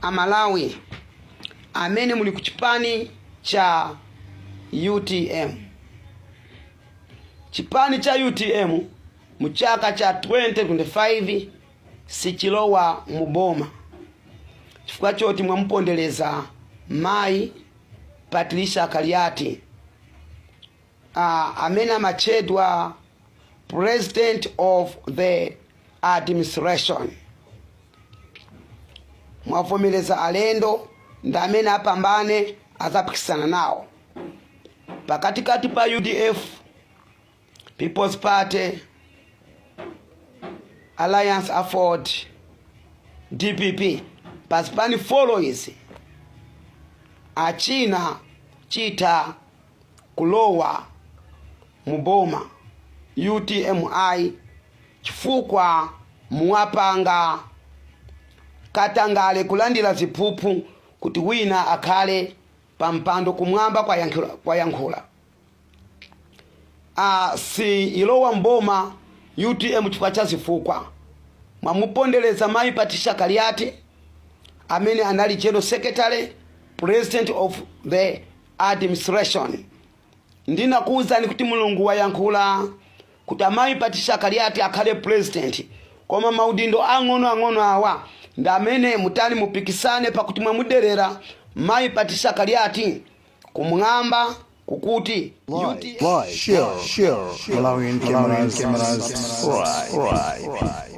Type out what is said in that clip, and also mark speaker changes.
Speaker 1: Amalawi amene muli ku chipani cha UTM. Chipani cha UTM mu chaka cha 2025 sichilowa muboma chifukwa choti mwamupondereza Mai Patricia Kaliati amene amachedwa president of the administration. Mwavomereza alendo ndi amene apambane azapikisana nawo pakatikati pa UDF, People's Party, Alliance Afford, DPP pasipani followers achina chita kulowa muboma UTMI chifukwa muwapanga katangale kulandira ziphuphu kuti wina akhale pampando kumwamba kwa yankhula. Si ilowa mboma UTM chifukwa cha zifukwa mwamupondereza Mai Patricia Kaliati amene anali general secretary president of the administration. Ndinakuwuzani kuti Mulungu wayankhula kuti Mai Patricia Kaliati akhale president, koma maudindo ang'ono awa ndi amene mutali mupikisane pakuti mwamuderera Mai Patricia Kaliati kumwamba kukuti
Speaker 2: Live, share, Malawian cameras, right.